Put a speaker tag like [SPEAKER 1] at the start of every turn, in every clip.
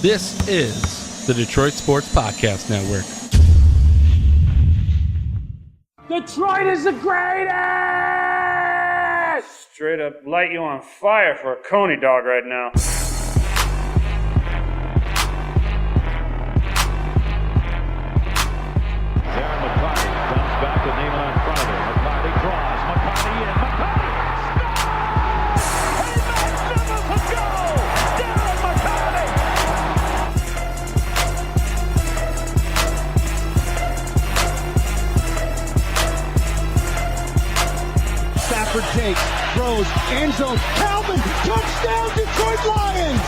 [SPEAKER 1] This is the Detroit Sports Podcast Network.
[SPEAKER 2] Detroit is the greatest!
[SPEAKER 3] Straight up light you on fire for a Coney dog right now.
[SPEAKER 4] Back to Neiman in front of him. McCarty draws. McCarty in. McCarty scores! A magnificent goal! Darren McCarty!
[SPEAKER 5] Stafford takes, throws, end zone. Calvin, touchdown, Detroit Lions!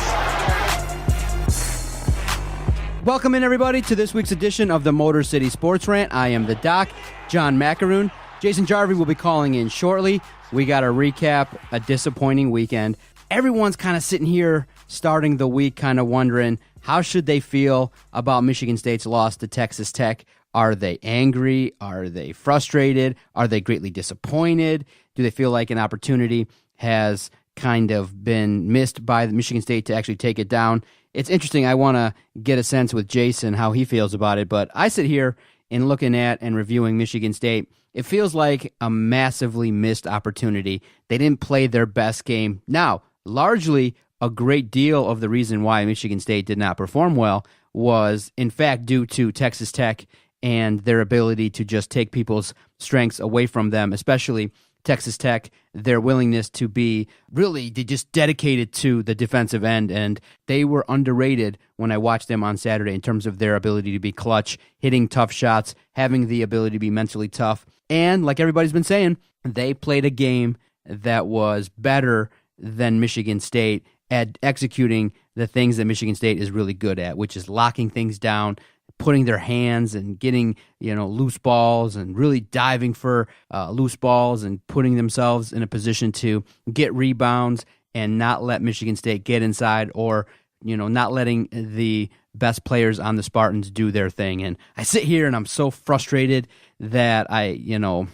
[SPEAKER 6] Welcome in, everybody, to this week's edition of the Motor City Sports Rant. I am the Doc, John Macaroon. Jason Jarvie will be calling in shortly. We got to recap a disappointing weekend. Everyone's kind of sitting here starting the week kind of wondering, how should they feel about Michigan State's loss to Texas Tech? Are they angry? Are they frustrated? Are they greatly disappointed? Do they feel like an opportunity has kind of been missed by Michigan State to actually take it down? It's interesting. I want to get a sense with Jason how he feels about it, but I sit here and looking at and reviewing Michigan State. It feels like a massively missed opportunity. They didn't play their best game. Now, largely a great deal of the reason why Michigan State did not perform well was, in fact, due to Texas Tech and their ability to just take people's strengths away from them, especially Texas Tech, their willingness to be really just dedicated to the defensive end, and they were underrated when I watched them on Saturday in terms of their ability to be clutch, hitting tough shots, having the ability to be mentally tough, and like everybody's been saying, they played a game that was better than Michigan State at executing the things that Michigan State is really good at, which is locking things down, putting their hands and getting, loose balls and really diving for loose balls and putting themselves in a position to get rebounds and not let Michigan State get inside or, not letting the best players on the Spartans do their thing. And I sit here and I'm so frustrated that the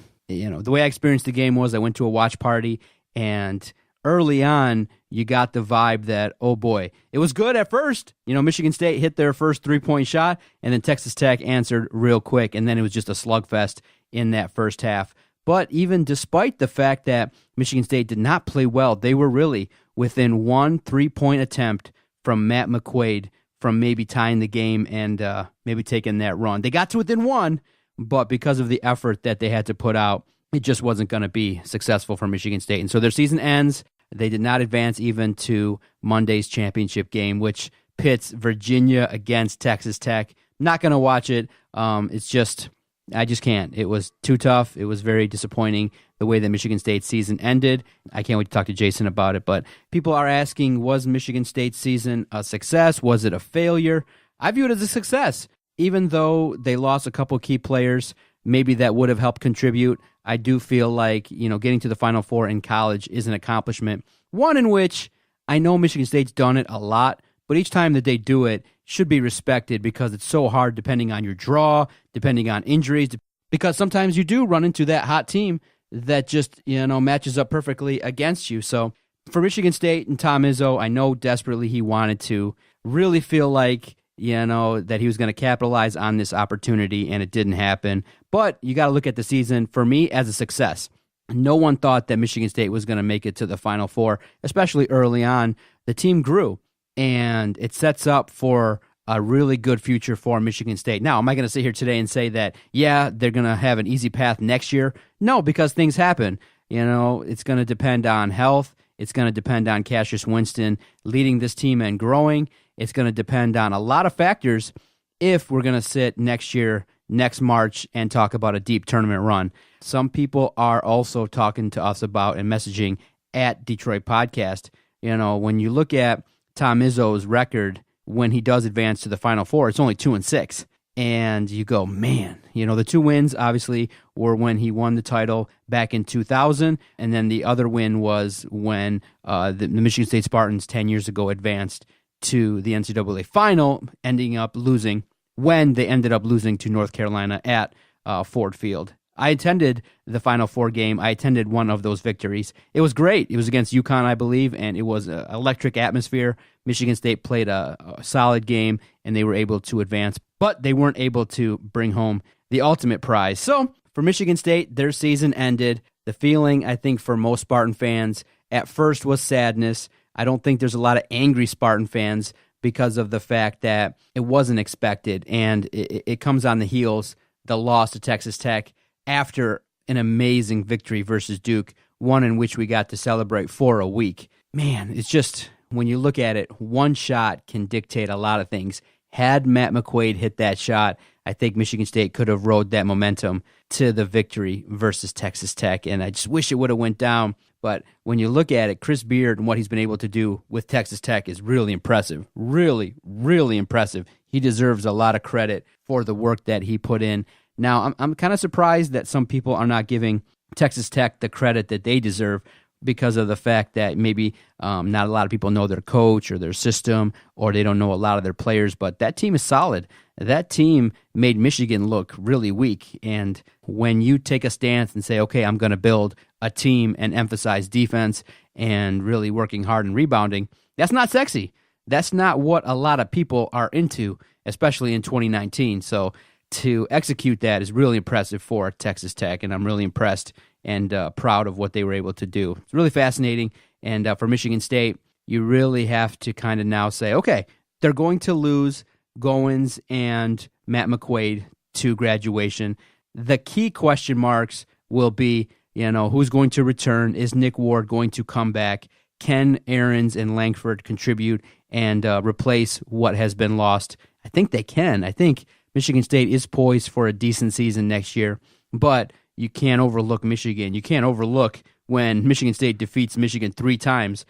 [SPEAKER 6] way I experienced the game was I went to a watch party, and early on, you got the vibe that, oh boy, it was good at first. Michigan State hit their first three-point shot, and then Texas Tech answered real quick, and then it was just a slugfest in that first half. But even despite the fact that Michigan State did not play well, they were really within one three-point attempt from Matt McQuaid from maybe tying the game and maybe taking that run. They got to within one, but because of the effort that they had to put out, it just wasn't going to be successful for Michigan State. And so their season ends. They did not advance even to Monday's championship game, which pits Virginia against Texas Tech. Not going to watch it. I just can't. It was too tough. It was very disappointing the way that Michigan State's season ended. I can't wait to talk to Jason about it. But people are asking, was Michigan State's season a success? Was it a failure? I view it as a success. Even though they lost a couple key players, maybe that would have helped contribute. I do feel like, getting to the Final Four in college is an accomplishment. One in which I know Michigan State's done it a lot, but each time that they do it should be respected because it's so hard depending on your draw, depending on injuries, because sometimes you do run into that hot team that just, matches up perfectly against you. So for Michigan State and Tom Izzo, I know desperately he wanted to really feel like, that he was going to capitalize on this opportunity, and it didn't happen. But you got to look at the season, for me, as a success. No one thought that Michigan State was going to make it to the Final Four, especially early on. The team grew, and it sets up for a really good future for Michigan State. Now, am I going to sit here today and say that, yeah, they're going to have an easy path next year? No, because things happen. It's going to depend on health. It's going to depend on Cassius Winston leading this team and growing. It's going to depend on a lot of factors if we're going to sit next year, next March, and talk about a deep tournament run. Some people are also talking to us about and messaging at Detroit Podcast. When you look at Tom Izzo's record when he does advance to the Final Four, it's only 2-6. And you go, man, the two wins obviously were when he won the title back in 2000, and then the other win was when the Michigan State Spartans 10 years ago advanced to the NCAA final, ending up losing when they ended up losing to North Carolina at Ford Field. I attended the Final Four game. I attended one of those victories. It was great. It was against UConn, I believe, and it was an electric atmosphere. Michigan State played a solid game, and they were able to advance, but they weren't able to bring home the ultimate prize. So for Michigan State, their season ended. The feeling, I think, for most Spartan fans at first was sadness. I don't think there's a lot of angry Spartan fans because of the fact that it wasn't expected, and it comes on the heels, the loss to Texas Tech after an amazing victory versus Duke, one in which we got to celebrate for a week. Man, it's just, when you look at it, one shot can dictate a lot of things. Had Matt McQuaid hit that shot, I think Michigan State could have rode that momentum to the victory versus Texas Tech, and I just wish it would have went down. But when you look at it, Chris Beard and what he's been able to do with Texas Tech is really impressive. Really, really impressive. He deserves a lot of credit for the work that he put in. Now, I'm kind of surprised that some people are not giving Texas Tech the credit that they deserve because of the fact that maybe not a lot of people know their coach or their system, or they don't know a lot of their players, but that team is solid. That team made Michigan look really weak, and when you take a stance and say, okay, I'm going to build a team and emphasize defense and really working hard and rebounding, that's not sexy. That's not what a lot of people are into, especially in 2019. So to execute that is really impressive for Texas Tech, and I'm really impressed and proud of what they were able to do. It's really fascinating, and for Michigan State, you really have to kind of now say, okay, they're going to lose Goins and Matt McQuaid to graduation. The key question marks will be, who's going to return? Is Nick Ward going to come back? Can Ahrens and Langford contribute and replace what has been lost? I think they can. I think Michigan State is poised for a decent season next year, but you can't overlook Michigan. You can't overlook when Michigan State defeats Michigan 3 times.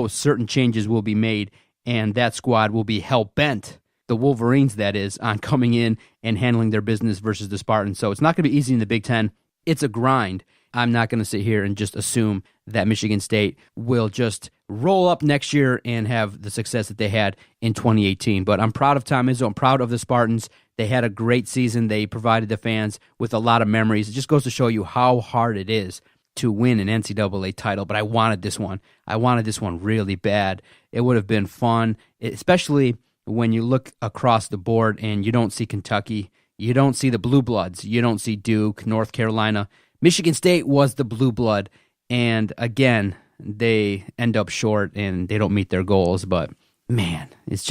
[SPEAKER 6] Certain changes will be made, and that squad will be hell-bent, the Wolverines, that is, on coming in and handling their business versus the Spartans. So it's not going to be easy in the Big Ten. It's a grind. I'm not going to sit here and just assume that Michigan State will just roll up next year and have the success that they had in 2018. But I'm proud of Tom Izzo. I'm proud of the Spartans. They had a great season. They provided the fans with a lot of memories. It just goes to show you how hard it is to win an NCAA title. But I wanted this one. I wanted this one really bad. It would have been fun, especially when you look across the board and you don't see Kentucky, you don't see the Blue Bloods, you don't see Duke, North Carolina. Michigan State was the blue blood, and again, they end up short and they don't meet their goals. But man, it's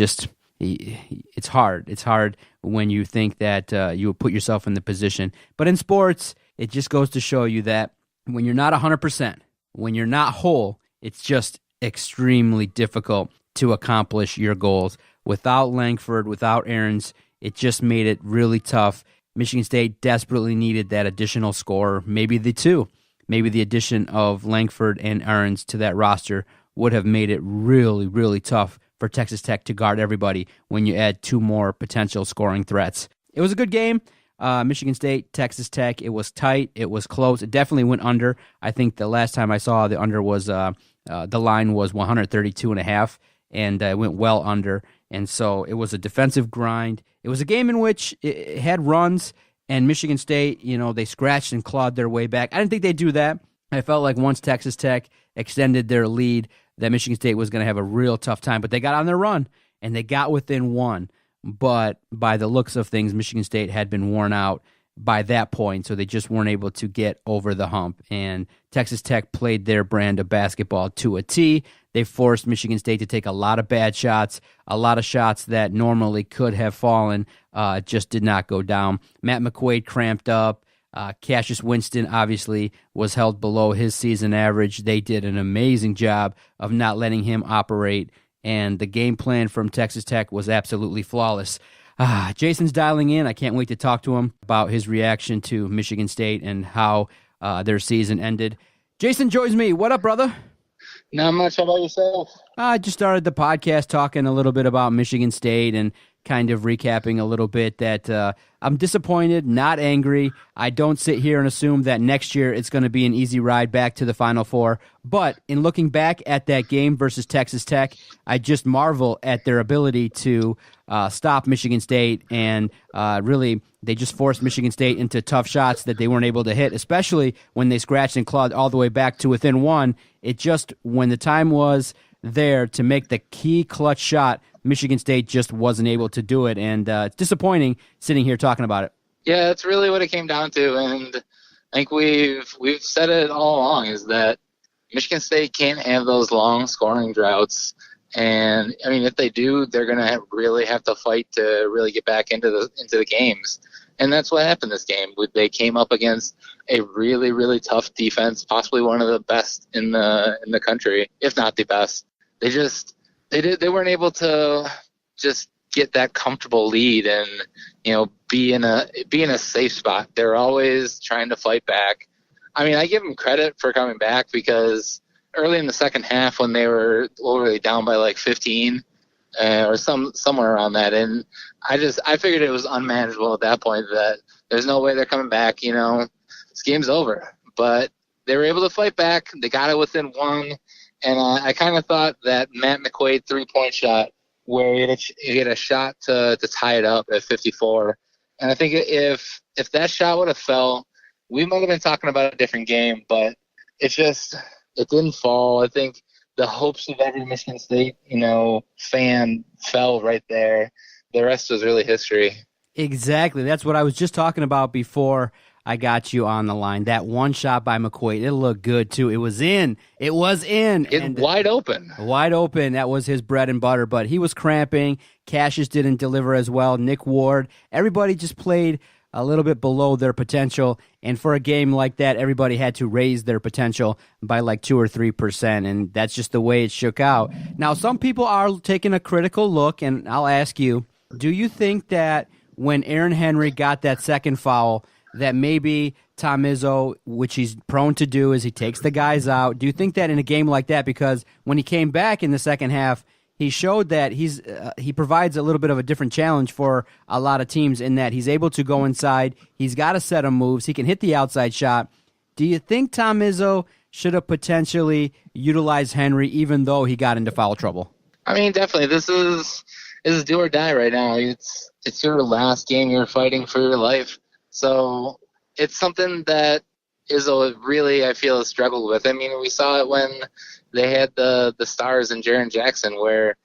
[SPEAKER 6] hard. It's hard when you think that you will put yourself in the position. But in sports, it just goes to show you that when you're not 100%, when you're not whole, it's just extremely difficult to accomplish your goals. Without Langford, without Ahrens, it just made it really tough. Michigan State desperately needed that additional scorer, maybe the two. Maybe the addition of Langford and Ahrens to that roster would have made it really, really tough for Texas Tech to guard everybody when you add 2 more potential scoring threats. It was a good game. Michigan State, Texas Tech, it was tight. It was close. It definitely went under. I think the last time I saw the under was the line was 132.5, and it went well under. And so it was a defensive grind. It was a game in which it had runs, and Michigan State, they scratched and clawed their way back. I didn't think they'd do that. I felt like once Texas Tech extended their lead, that Michigan State was going to have a real tough time. But they got on their run, and they got within 1. But by the looks of things, Michigan State had been worn out by that point, so they just weren't able to get over the hump. And Texas Tech played their brand of basketball to a T. They forced Michigan State to take a lot of bad shots, a lot of shots that normally could have fallen, just did not go down. Matt McQuaid cramped up. Cassius Winston obviously was held below his season average. They did an amazing job of not letting him operate, and the game plan from Texas Tech was absolutely flawless. Jason's dialing in. I can't wait to talk to him about his reaction to Michigan State and how their season ended. Jason joins me. What up, brother?
[SPEAKER 7] Not much. How about yourself?
[SPEAKER 6] I just started the podcast talking a little bit about Michigan State and kind of recapping a little bit that I'm disappointed, not angry. I don't sit here and assume that next year it's going to be an easy ride back to the Final Four. But in looking back at that game versus Texas Tech, I just marvel at their ability to stop Michigan State, and really they just forced Michigan State into tough shots that they weren't able to hit, especially when they scratched and clawed all the way back to within one. It just, when the time was there to make the key clutch shot, Michigan State just wasn't able to do it, and it's disappointing sitting here talking about it.
[SPEAKER 7] Yeah, that's really what it came down to, and I think we've said it all along, is that Michigan State can't have those long scoring droughts, and I mean, if they do, they're going to really have to fight to really get back into the games, and that's what happened this game. They came up against a really, really tough defense, possibly one of the best in the country, if not the best. They weren't able to just get that comfortable lead and, be in a safe spot. They're always trying to fight back. I mean, I give them credit for coming back, because early in the second half, when they were already down by like 15 or somewhere around that, and I figured it was unmanageable at that point, that there's no way they're coming back. This game's over. But they were able to fight back. They got it within one. And I kind of thought that Matt McQuaid 3-point shot, where he had a shot to tie it up at 54. And I think if that shot would have fell, we might have been talking about a different game. But it didn't fall. I think the hopes of every Michigan State, fan fell right there. The rest was really history.
[SPEAKER 6] Exactly. That's what I was just talking about before I got you on the line. That one shot by McQuaid, it looked good too. It was in. And
[SPEAKER 7] wide open.
[SPEAKER 6] Wide open. That was his bread and butter, but he was cramping. Cassius didn't deliver as well. Nick Ward. Everybody just played a little bit below their potential. And for a game like that, everybody had to raise their potential by like 2 or 3%. And that's just the way it shook out. Now, some people are taking a critical look, and I'll ask you, do you think that when Aaron Henry got that second foul, that maybe Tom Izzo, which he's prone to do, is he takes the guys out? Do you think that in a game like that, because when he came back in the second half, he showed that he provides a little bit of a different challenge for a lot of teams, in that he's able to go inside, he's got a set of moves, he can hit the outside shot. Do you think Tom Izzo should have potentially utilized Henry even though he got into foul trouble?
[SPEAKER 7] I mean, definitely. This is do or die right now. It's your last game you're fighting for your life. So it's something that Izzo really, I feel, has struggled with. I mean, we saw it when they had the Stars and Jaren Jackson, where,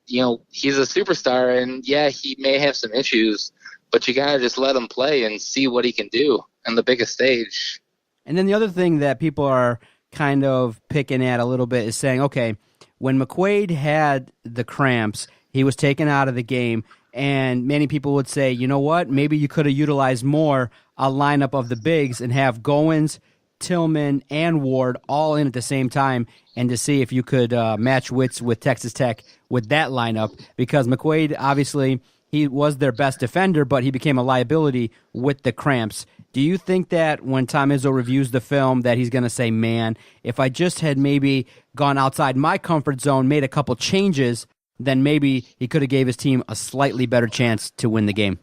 [SPEAKER 7] he's a superstar, and yeah, he may have some issues, but you gotta just let him play and see what he can do on the biggest stage.
[SPEAKER 6] And then the other thing that people are kind of picking at a little bit is saying, okay, when McQuaid had the cramps, he was taken out of the game. And many people would say, you know what, maybe you could have utilized more a lineup of the bigs and have Goins, Tillman, and Ward all in at the same time, and to see if you could match wits with Texas Tech with that lineup, because McQuaid, obviously, he was their best defender, but he became a liability with the cramps. Do you think that when Tom Izzo reviews the film that he's going to say, man, if I just had maybe gone outside my comfort zone, made a couple changes, then maybe he could have gave his team a slightly better chance to win the game?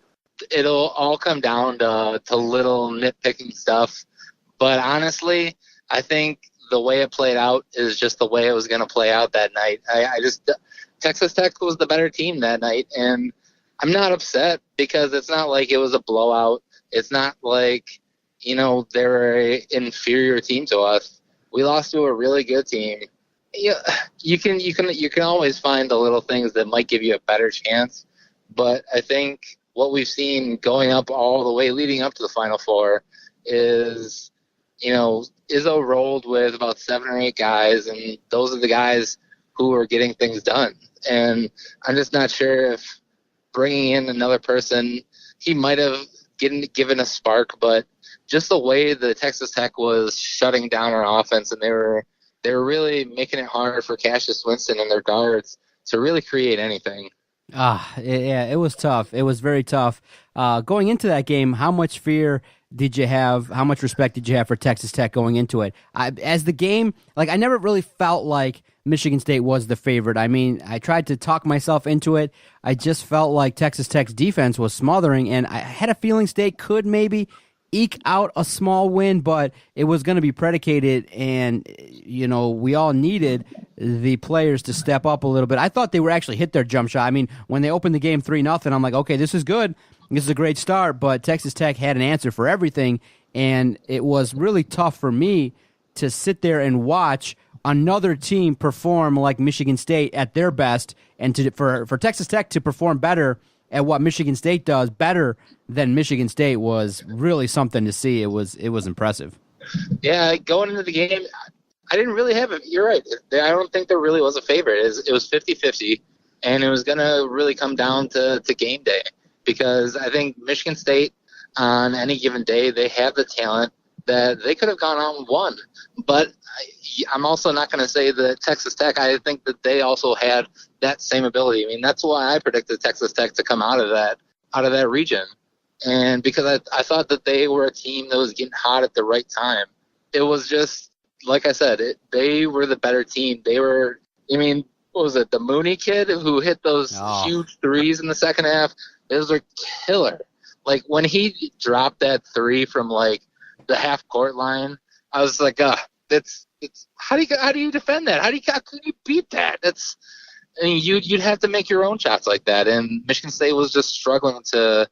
[SPEAKER 7] It'll all come down to little nitpicking stuff. But honestly, I think the way it played out is just the way it was going to play out that night. Texas Tech was the better team that night, and I'm not upset, because it's not like it was a blowout. It's not like, they're an inferior team to us. We lost to a really good team. You can always find the little things that might give you a better chance, but I think what we've seen going up all the way leading up to the Final Four is, Izzo rolled with about 7 or 8 guys, and those are the guys who are getting things done. And I'm just not sure if bringing in another person, he might have given a spark, but just the way the Texas Tech was shutting down our offense, and they were really making it hard for Cassius Winston and their guards to really create anything.
[SPEAKER 6] Yeah, it was tough. It was very tough. Going into that game, how much fear did you have? How much respect did you have for Texas Tech going into it? As the game, I never really felt like Michigan State was the favorite. I mean, I tried to talk myself into it. I just felt like Texas Tech's defense was smothering, and I had a feeling State could maybe eke out a small win, but it was going to be predicated, and, we all needed the players to step up a little bit. I thought they were actually hit their jump shot. I mean, when they opened the game 3-0, I'm like, okay, this is good. This is a great start, but Texas Tech had an answer for everything, and it was really tough for me to sit there and watch another team perform like Michigan State at their best, and for Texas Tech to perform better at what Michigan State does, better than Michigan State, was really something to see. It was impressive.
[SPEAKER 7] Yeah, going into the game, I didn't really have it. You're right. I don't think there really was a favorite. It was 50-50, and it was going to really come down to game day, because I think Michigan State, on any given day, they have the talent that they could have gone out and won. But I'm also not going to say that Texas Tech, I think that they also had that same ability. I mean, that's why I predicted Texas Tech to come out of that region. And because I thought that they were a team that was getting hot at the right time. It was just, like I said, they were the better team. They were, what was it, the Mooney kid who hit those huge threes in the second half? Those were killer. Like, when he dropped that three from, like, the half-court line, I was like, it's how do you defend that? How can you beat that? You'd have to make your own shots like that, and Michigan State was just struggling to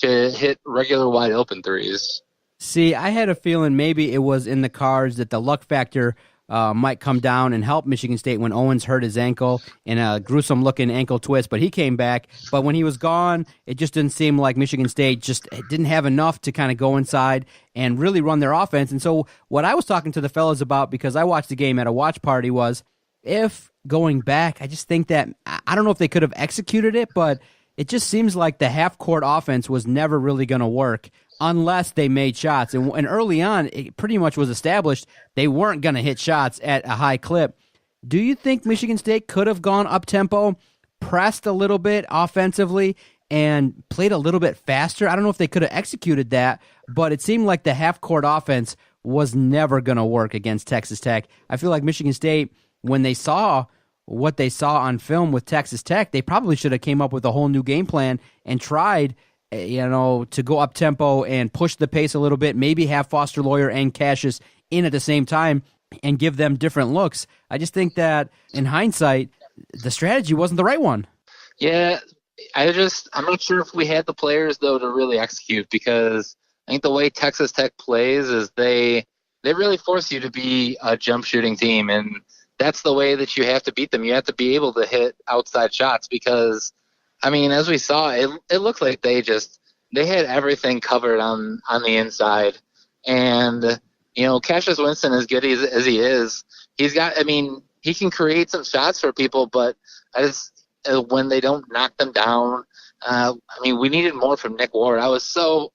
[SPEAKER 7] hit regular wide open threes.
[SPEAKER 6] See, I had a feeling maybe it was in the cards that the luck factor might come down and help Michigan State when Owens hurt his ankle in a gruesome-looking ankle twist, but he came back. But when he was gone, it just didn't seem like Michigan State just didn't have enough to kind of go inside and really run their offense. And so what I was talking to the fellas about, because I watched the game at a watch party, was if going back, I just think that, I don't know if they could have executed it, but it just seems like the half-court offense was never really going to work unless they made shots. And early on, it pretty much was established they weren't going to hit shots at a high clip. Do you think Michigan State could have gone up-tempo, pressed a little bit offensively, and played a little bit faster? I don't know if they could have executed that, but it seemed like the half-court offense was never going to work against Texas Tech. I feel like Michigan State, when they saw what they saw on film with Texas Tech, they probably should have came up with a whole new game plan and tried to go up tempo and push the pace a little bit, maybe have Foster Lawyer and Cassius in at the same time and give them different looks. I just think that in hindsight, the strategy wasn't the right one.
[SPEAKER 7] Yeah, I'm not sure if we had the players, though, to really execute, because I think the way Texas Tech plays is they really force you to be a jump shooting team, and that's the way that you have to beat them. You have to be able to hit outside shots, because as we saw, it looked like they had everything covered on the inside. And, Cassius Winston, as good as he is, he can create some shots for people, but when they don't knock them down, we needed more from Nick Ward. I started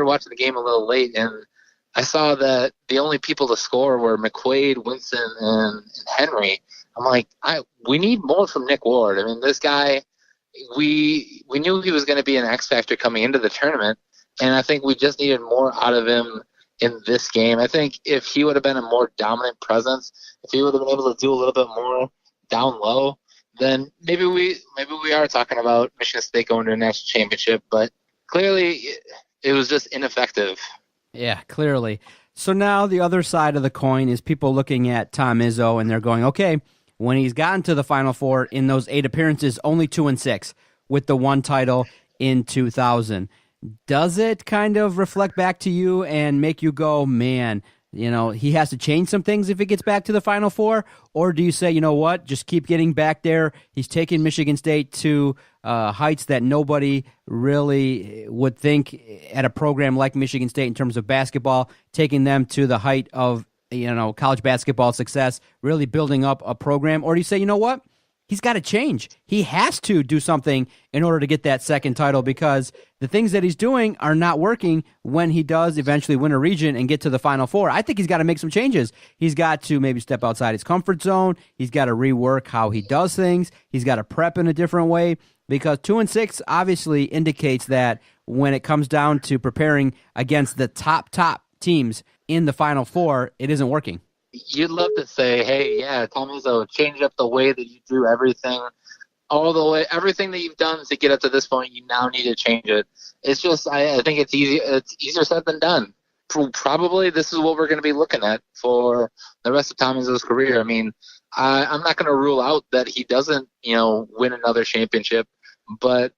[SPEAKER 7] watching the game a little late, and I saw that the only people to score were McQuaid, Winston, and Henry. I'm like, we need more from Nick Ward. This guy, we knew he was going to be an X factor coming into the tournament, and I think we just needed more out of him in this game. I think if he would have been a more dominant presence, if he would have been able to do a little bit more down low, then maybe we are talking about Michigan State going to a national championship. But clearly, it was just ineffective.
[SPEAKER 6] Yeah, clearly. So now the other side of the coin is people looking at Tom Izzo, and they're going, okay, when he's gotten to the Final Four in those 8 appearances, only 2-6 with the 1 title in 2000. Does it kind of reflect back to you and make you go, man, he has to change some things if he gets back to the Final Four? Or do you say, you know what, just keep getting back there? He's taking Michigan State to heights that nobody really would think at a program like Michigan State in terms of basketball, taking them to the height of college basketball success, really building up a program? Or do you say, you know what, he's got to change. He has to do something in order to get that second title, because the things that he's doing are not working when he does eventually win a region and get to the Final Four. I think he's got to make some changes. He's got to maybe step outside his comfort zone. He's got to rework how he does things. He's got to prep in a different way, because 2-6 obviously indicates that when it comes down to preparing against the top teams in the Final Four, it isn't working.
[SPEAKER 7] you'd love to say, hey, yeah, Tom Izzo, change up the way that you do everything. All the way, everything that you've done to get up to this point, you now need to change it. It's just, I think it's easy. It's easier said than done. Probably this is what we're going to be looking at for the rest of Tom Izzo's career. I mean, I'm not going to rule out that he doesn't, win another championship, but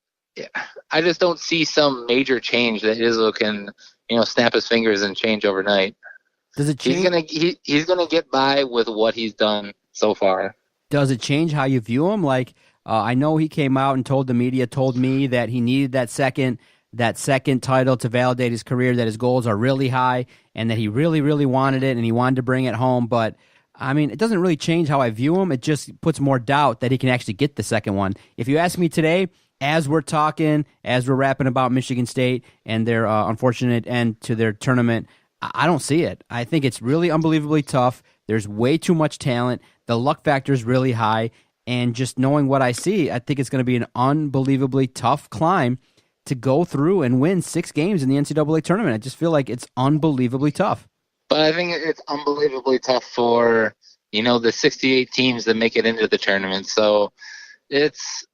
[SPEAKER 7] I just don't see some major change that Izzo can, snap his fingers and change overnight.
[SPEAKER 6] Does it change?
[SPEAKER 7] He's gonna get by with what he's done so far.
[SPEAKER 6] Does it change how you view him? Like, I know he came out and told me that he needed that second title to validate his career, that his goals are really high, and that he really, really wanted it, and he wanted to bring it home. But, I mean, it doesn't really change how I view him. It just puts more doubt that he can actually get the second one. If you ask me today, as we're talking, as we're rapping about Michigan State and their unfortunate end to their tournament, I don't see it. I think it's really unbelievably tough. There's way too much talent. The luck factor is really high. And just knowing what I see, I think it's going to be an unbelievably tough climb to go through and win 6 games in the NCAA tournament. I just feel like it's unbelievably tough.
[SPEAKER 7] But I think it's unbelievably tough for, the 68 teams that make it into the tournament. So it's,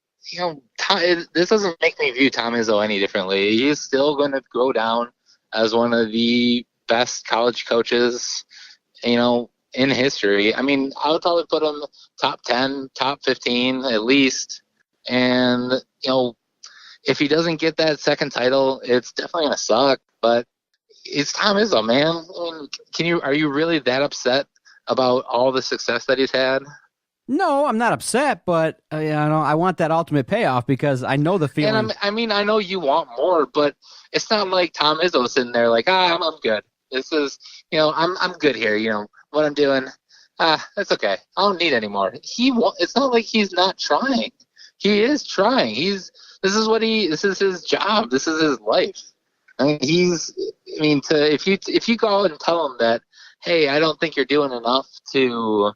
[SPEAKER 7] this doesn't make me view Tom Izzo any differently. He's still going to go down as one of the best college coaches, in history. I mean, I would probably put him top 10, top 15 at least. And, if he doesn't get that second title, it's definitely going to suck. But it's Tom Izzo, man. I mean, are you really that upset about all the success that he's had?
[SPEAKER 6] No, I'm not upset, but I want that ultimate payoff because I know the feeling.
[SPEAKER 7] And I know you want more, but it's not like Tom Izzo sitting there like, I'm good. This is, I'm good here. What I'm doing, that's okay. I don't need any more. It's not like he's not trying. He is trying. This is his job. This is his life. I mean, if you go out and tell him that, hey, I don't think you're doing enough to,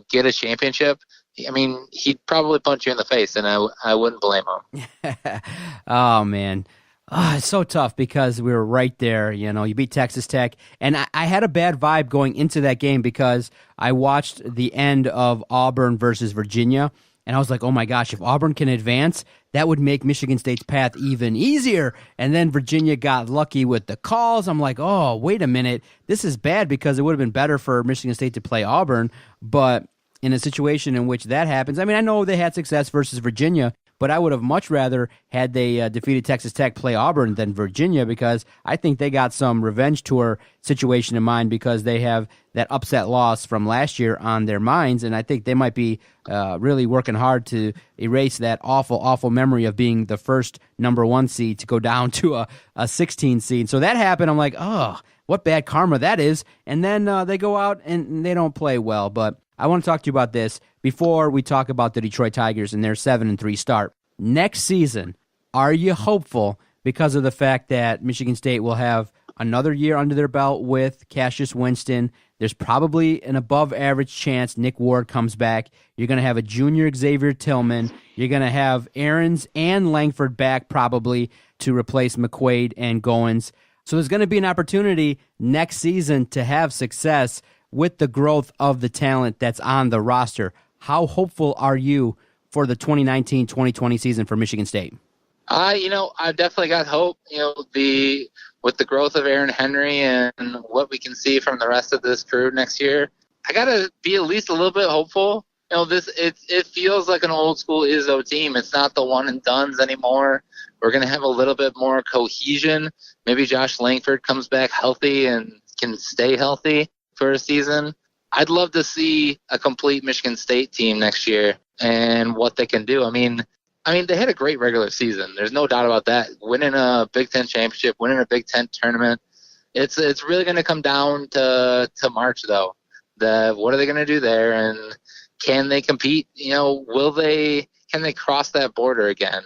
[SPEAKER 7] get a championship, I mean, he'd probably punch you in the face, and I wouldn't blame him.
[SPEAKER 6] Oh, man. It's so tough because we were right there. You beat Texas Tech, and I had a bad vibe going into that game because I watched the end of Auburn versus Virginia, and I was like, oh my gosh, if Auburn can advance, that would make Michigan State's path even easier. And then Virginia got lucky with the calls. I'm like, oh, wait a minute. This is bad because it would have been better for Michigan State to play Auburn. But in a situation in which that happens, I mean, I know they had success versus Virginia, but I would have much rather had they defeated Texas Tech play Auburn than Virginia because I think they got some revenge tour situation in mind because they have that upset loss from last year on their minds, and I think they might be really working hard to erase that awful, awful memory of being the first number 1 seed to go down to a 16 seed. So that happened. I'm like, oh, what bad karma that is. And then they go out and they don't play well. But I want to talk to you about this before we talk about the Detroit Tigers and their 7-3 start. Next season, are you hopeful because of the fact that Michigan State will have another year under their belt with Cassius Winston? There's probably an above-average chance Nick Ward comes back. You're going to have a junior Xavier Tillman. You're going to have Aarons and Langford back probably to replace McQuaid and Goins. So there's going to be an opportunity next season to have success with the growth of the talent that's on the roster. How hopeful are you for the 2019-2020 season for Michigan State?
[SPEAKER 7] I've definitely got hope. With the growth of Aaron Henry and what we can see from the rest of this crew next year, I gotta be at least a little bit hopeful. It feels like an old school Izzo team. It's not the one and dones anymore. We're gonna have a little bit more cohesion. Maybe Josh Langford comes back healthy and can stay healthy for a season. I'd love to see a complete Michigan State team next year and what they can do. I mean, they had a great regular season. There's no doubt about that. Winning a Big Ten championship, winning a Big Ten tournament. It's really going to come down to March, though. What are they going to do there, and can they compete? Can they cross that border again?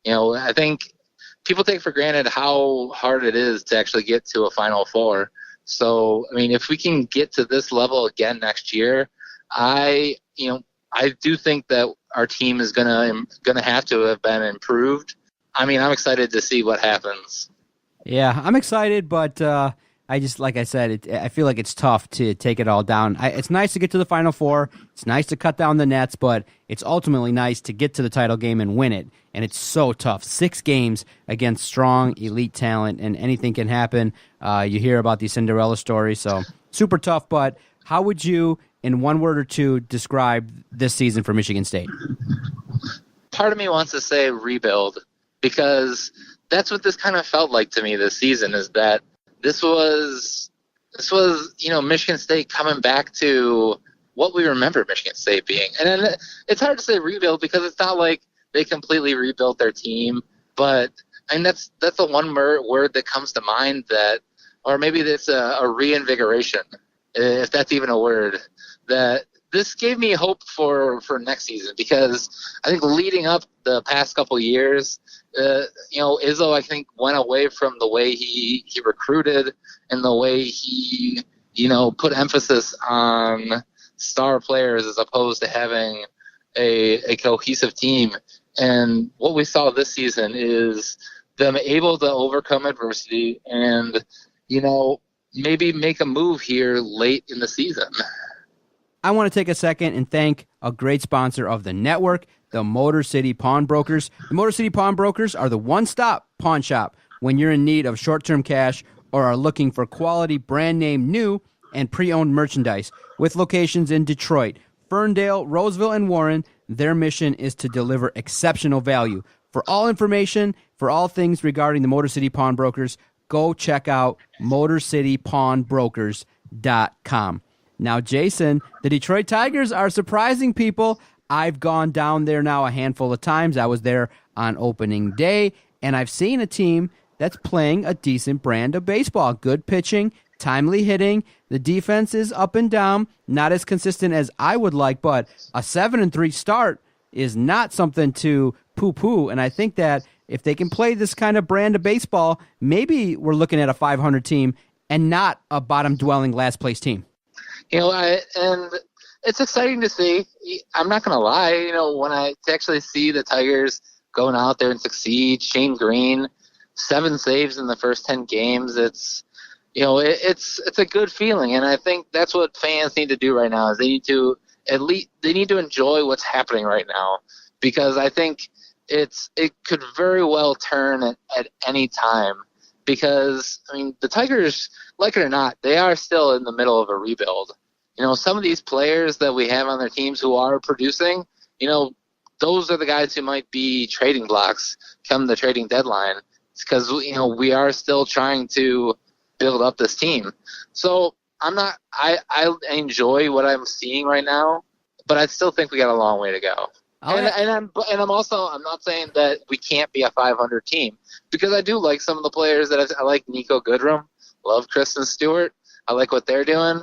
[SPEAKER 7] I think people take for granted how hard it is to actually get to a Final Four. So, if we can get to this level again next year, I do think that our team is gonna have to have been improved. I'm excited to see what happens.
[SPEAKER 6] Yeah, I'm excited, but I just, like I said, I feel like it's tough to take it all down. It's nice to get to the Final Four. It's nice to cut down the nets, but it's ultimately nice to get to the title game and win it. And it's so tough. 6 games against strong, elite talent, and anything can happen. You hear about these Cinderella stories, so super tough. But how would you, in one word or two, describe this season for Michigan State?
[SPEAKER 7] Part of me wants to say rebuild, because that's what this kind of felt like to me this season, is that this was Michigan State coming back to what we remember Michigan State being. And then it's hard to say rebuild because it's not like they completely rebuilt their team, but that's the one word that comes to mind, that, or maybe it's a reinvigoration, if that's even a word, that this gave me hope for next season, because I think leading up the past couple of years, Izzo, I think, went away from the way he recruited and the way he, put emphasis on star players as opposed to having a cohesive team. And what we saw this season is them able to overcome adversity and, maybe make a move here late in the season.
[SPEAKER 6] I want to take a second and thank a great sponsor of the network, the Motor City Pawnbrokers. The Motor City Pawnbrokers are the one-stop pawn shop when you're in need of short-term cash or are looking for quality brand-name new and pre-owned merchandise. With locations in Detroit, Ferndale, Roseville, and Warren, their mission is to deliver exceptional value. For all information, for all things regarding the Motor City Pawnbrokers, go check out MotorCityPawnbrokers.com. Now, Jason, the Detroit Tigers are surprising people. I've gone down there now a handful of times. I was there on opening day, and I've seen a team that's playing a decent brand of baseball. Good pitching, timely hitting. The defense is up and down, not as consistent as I would like, but a 7-3 start is not something to poo-poo, and I think that if they can play this kind of brand of baseball, maybe we're looking at a 500 team and not a bottom-dwelling last-place team.
[SPEAKER 7] And it's exciting to see. I'm not going to lie, when I actually see the Tigers going out there and succeed, Shane Green, 7 saves in the first 10 games, it's a good feeling. And I think that's what fans need to do right now, is they need to enjoy what's happening right now, because I think it could very well turn at any time. Because, the Tigers, like it or not, they are still in the middle of a rebuild. Some of these players that we have on their teams who are producing, those are the guys who might be trading blocks come the trading deadline. It's because, we are still trying to build up this team. So I enjoy what I'm seeing right now, but I still think we got a long way to go. I'm not saying that we can't be a 500 team, because I do like some of the players that I like. Nico Goodrum, love Kristen Stewart. I like what they're doing.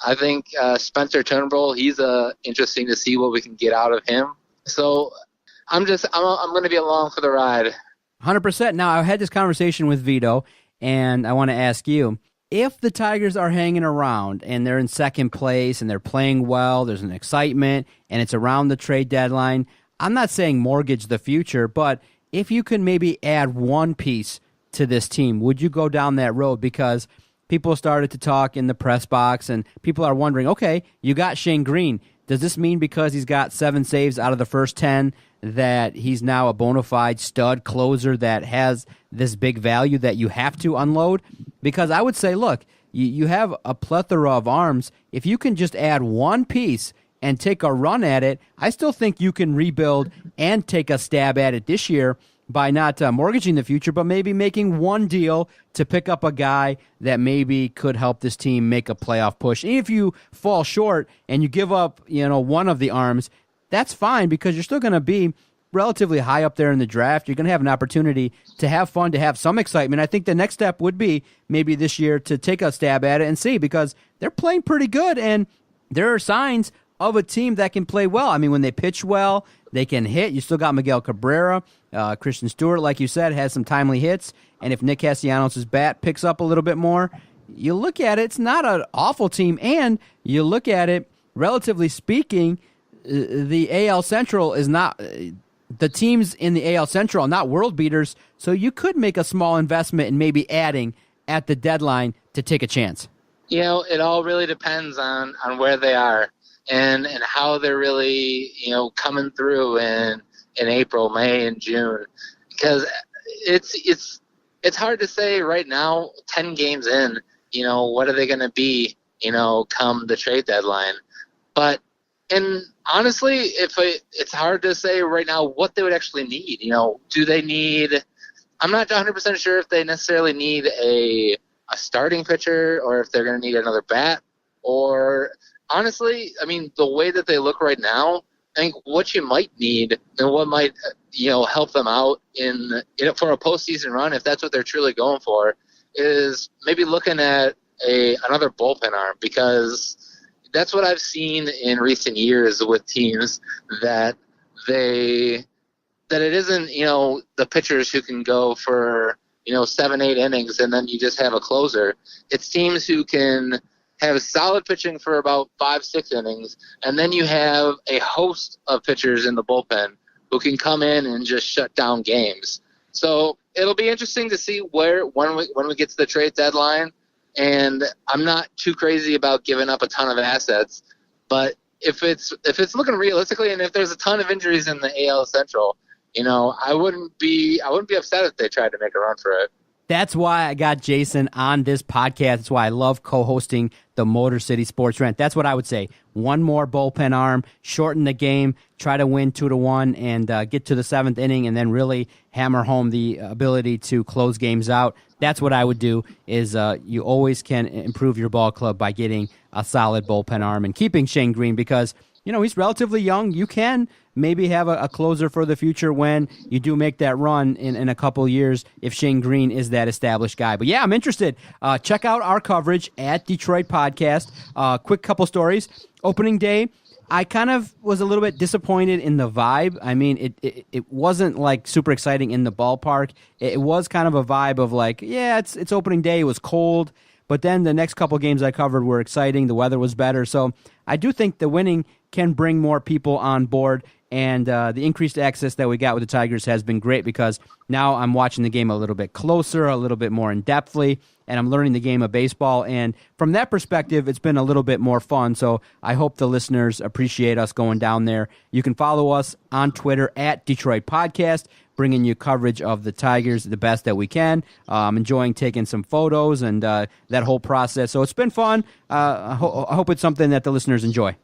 [SPEAKER 7] I think Spencer Turnbull, he's interesting to see what we can get out of him. So I'm going to be along for the ride.
[SPEAKER 6] 100%. Now, I had this conversation with Vito, and I want to ask you, if the Tigers are hanging around and they're in second place and they're playing well, there's an excitement, and it's around the trade deadline, I'm not saying mortgage the future, but if you can maybe add one piece to this team, would you go down that road? Because people started to talk in the press box, and people are wondering, okay, you got Shane Green. Does this mean because he's got 7 saves out of the first 10 that he's now a bona fide stud closer that has this big value that you have to unload? Because I would say, look, you have a plethora of arms. If you can just add one piece and take a run at it, I still think you can rebuild and take a stab at it this year by not mortgaging the future, but maybe making one deal to pick up a guy that maybe could help this team make a playoff push. And if you fall short and you give up, one of the arms, that's fine, because you're still going to be relatively high up there in the draft. You're going to have an opportunity to have fun, to have some excitement. I think the next step would be maybe this year to take a stab at it and see, because they're playing pretty good, and there are signs of a team that can play well. When they pitch well, they can hit. You still got Miguel Cabrera. Kristen Stewart, like you said, has some timely hits. And if Nick Castellanos' bat picks up a little bit more, you look at it, it's not an awful team. And you look at it, relatively speaking, the AL Central is not the teams in the AL Central are not world beaters, so you could make a small investment in maybe adding at the deadline to take a chance?
[SPEAKER 7] It all really depends on where they are and how they're really, coming through in April, May, and June. Because it's hard to say right now, 10 games in, what are they going to be, come the trade deadline. And honestly, it's hard to say right now what they would actually need. Do they need – I'm not 100% sure if they necessarily need a starting pitcher or if they're going to need another bat. Or honestly, I mean, the way that they look right now, I think what you might need and what might help them out for a postseason run, if that's what they're truly going for, is maybe looking at another bullpen arm, because that's what I've seen in recent years with teams that it isn't the pitchers who can go for 7-8 innings and then you just have a closer. It's teams who can have solid pitching for about 5-6 innings, and then you have a host of pitchers in the bullpen who can come in and just shut down games. So it'll be interesting to see when we get to the trade deadline. And I'm not too crazy about giving up a ton of assets, but if it's looking realistically, and if there's a ton of injuries in the AL Central, I wouldn't be upset if they tried to make a run for it.
[SPEAKER 6] That's why I got Jason on this podcast. That's why I love co-hosting the Motor City Sports Rant. That's what I would say. One more bullpen arm, shorten the game, try to win 2-1, and get to the 7th inning, and then really hammer home the ability to close games out. That's what I would do. Is you always can improve your ball club by getting a solid bullpen arm and keeping Shane Green, because he's relatively young. You can maybe have a closer for the future when you do make that run in a couple years, if Shane Green is that established guy. But yeah, I'm interested. Check out our coverage at Detroit Podcast. Quick couple stories. Opening day, I kind of was a little bit disappointed in the vibe. I mean, it wasn't like super exciting in the ballpark. It was kind of a vibe of like, yeah, it's opening day. It was cold. But then the next couple games I covered were exciting. The weather was better. So I do think the winning can bring more people on board. And the increased access that we got with the Tigers has been great, because now I'm watching the game a little bit closer, a little bit more in-depthly, and I'm learning the game of baseball. And from that perspective, it's been a little bit more fun. So I hope the listeners appreciate us going down there. You can follow us on Twitter at Detroit Podcast, bringing you coverage of the Tigers the best that we can. I'm enjoying taking some photos and that whole process. So it's been fun. I hope it's something that the listeners enjoy.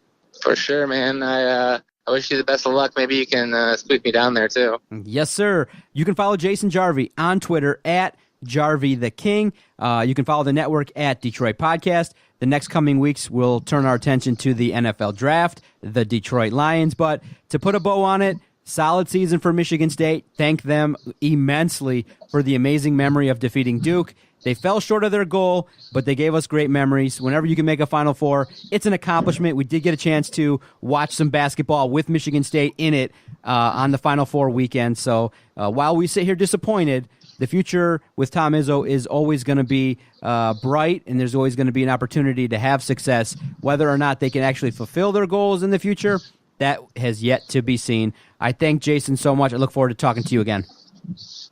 [SPEAKER 7] For sure, man. I wish you the best of luck. Maybe you can squeak me down there, too.
[SPEAKER 6] Yes, sir. You can follow Jason Jarvie on Twitter at Jarvie the King. You can follow the network at Detroit Podcast. The next coming weeks, we'll turn our attention to the NFL Draft, the Detroit Lions. But to put a bow on it, solid season for Michigan State. Thank them immensely for the amazing memory of defeating Duke. They fell short of their goal, but they gave us great memories. Whenever you can make a Final Four, it's an accomplishment. We did get a chance to watch some basketball with Michigan State in it on the Final Four weekend. So while we sit here disappointed, the future with Tom Izzo is always going to be bright, and there's always going to be an opportunity to have success. Whether or not they can actually fulfill their goals in the future, that has yet to be seen. I thank Jason so much. I look forward to talking to you again.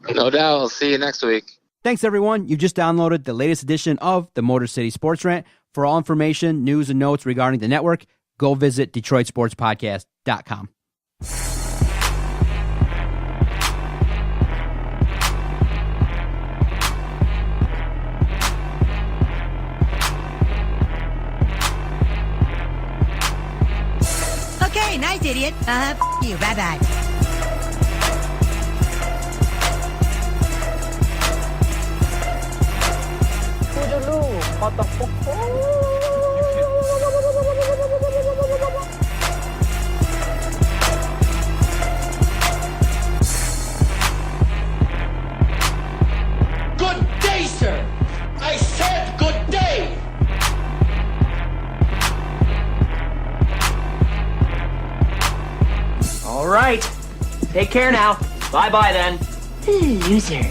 [SPEAKER 7] No doubt. I'll see you next week.
[SPEAKER 6] Thanks, everyone. You've just downloaded the latest edition of the Motor City Sports Rant. For all information, news, and notes regarding the network, go visit DetroitSportsPodcast.com.
[SPEAKER 8] Okay, nice, idiot. You. Bye-bye.
[SPEAKER 2] Good day, sir. I said good day.
[SPEAKER 9] All right. Take care now. Bye-bye then.
[SPEAKER 8] Loser.